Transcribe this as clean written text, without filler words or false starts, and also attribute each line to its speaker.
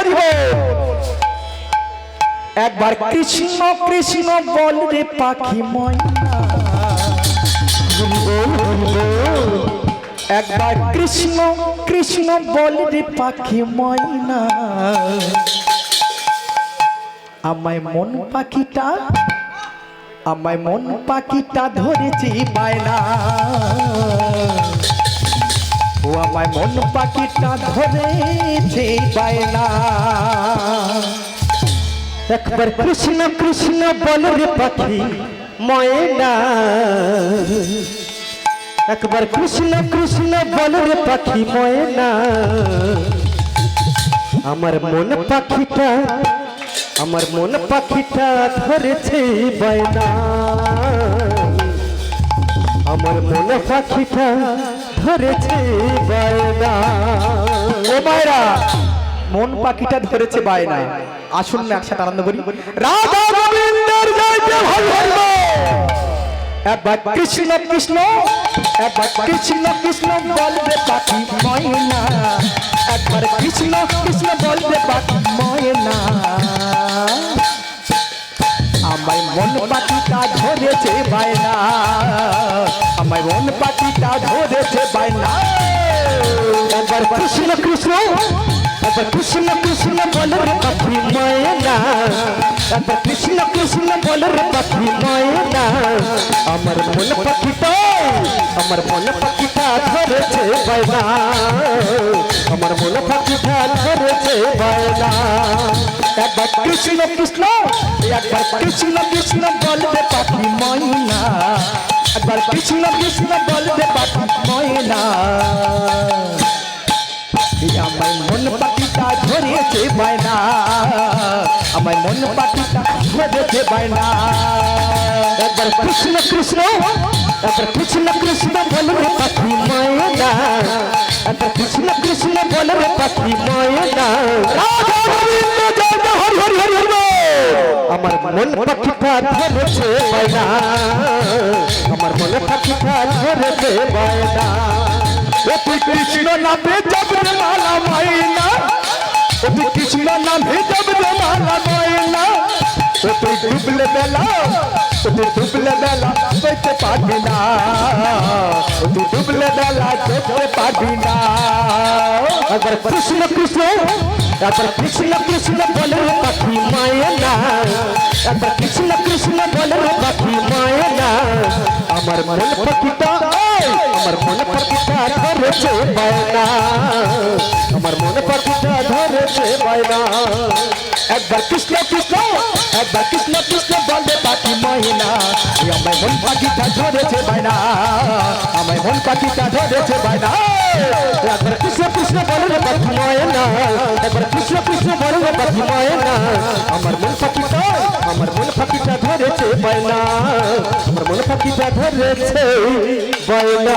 Speaker 1: হরি একবার কৃষ্ণ কৃষ্ণ বল রে পাখি ময়না একবার কৃষ্ণ কৃষ্ণ বল রে পাখি ময়না আমায় মন পাখিটা ধরেছি বায়না ও আমায় মন পাখিটা ধরেছে বায়না একবার কৃষ্ণ কৃষ্ণ বল রে পাখি ময়না একবার কৃষ্ণ কৃষ্ণ বল রে পাখি ময়না আমার মন পাখিটা ধরেছে বায়না আমার মন পাখিটা ধরেছে বায়না ও মায়েরা মন পাখিটা ধরেছে বায়না আসুন না একসাথে আনন্দ করি রাধা গোবিন্দের জয়তে হরি হরি একবার কৃষ্ণ কৃষ্ণ একবার কৃষ্ণ কৃষ্ণ বলবে পাখি ময়না একবার কৃষ্ণ কৃষ্ণ বলবে পাখি ময়না আমায় মন পাখিটা ধরেছে বায়না আমায় মন পাখিটা ধরেছে বায়না একবার কৃষ্ণ কৃষ্ণ একবার কৃষ্ণ কৃষ্ণ বলবে পাখি ময়না একবার কৃষ্ণ কৃষ্ণ বলবে পাখি ময়না আমার মন পাখিটা ধরেছে বায়না আমার মন পাখিটা ধরেছে বায়না একবার কৃষ্ণ কৃষ্ণ একবার কৃষ্ণ কৃষ্ণ বলবে পাখি ময়না একবার কৃষ্ণ কৃষ্ণ বলবে পাখি ময়না আমায় মন পাখিটা ধরেছে বায়না আমায় মন পাখিটা ধরেছে বায়না একবার কৃষ্ণ কৃষ্ণ একবার কৃষ্ণ কৃষ্ণ বলবে পাখি ময়না একবার কৃষ্ণ কৃষ্ণ বলবে পাখি ময়না রাধা গোবিন্দ জয় হরি হরি হরি হরি আমার মন পাখিটা ধরেছে বায়না আমার মন পাখিটা ধরেছে বায়না তুই কৃষ্ণ নামে জপরে মালা ময়না তুই কৃষ্ণ নামে জপরে মালা ময়না তুই ডুবলে বেলা যেতে পারবি না তুই ডুবলে বেলা যেতে পারবি না একবার কৃষ্ণ কৃষ্ণ একবার কৃষ্ণ কৃষ্ণ বলে পাখি ময়না একবার কৃষ্ণ কৃষ্ণ বলে পাখি ময়না আমার মন পাখিটা ধরেছে বায়না আমার মন পাখিটা ধরেছে বায়না একবার কৃষ্ণ কৃষ্ণ একবার কৃষ্ণ কৃষ্ণ বলবে পাখি ময়না আমায় মন পাখিটা ধরেছে বায়না আমায় মন পাখিটা ধরেছে বায়না একবার কৃষ্ণ কৃষ্ণ বলবে পাখি ময়না একবার কৃষ্ণ কৃষ্ণ বলবে পাখি ময়না আমার মন পাখিটা ধরেছে বায়না আমার মন পাখিটা ধরেছে বায়না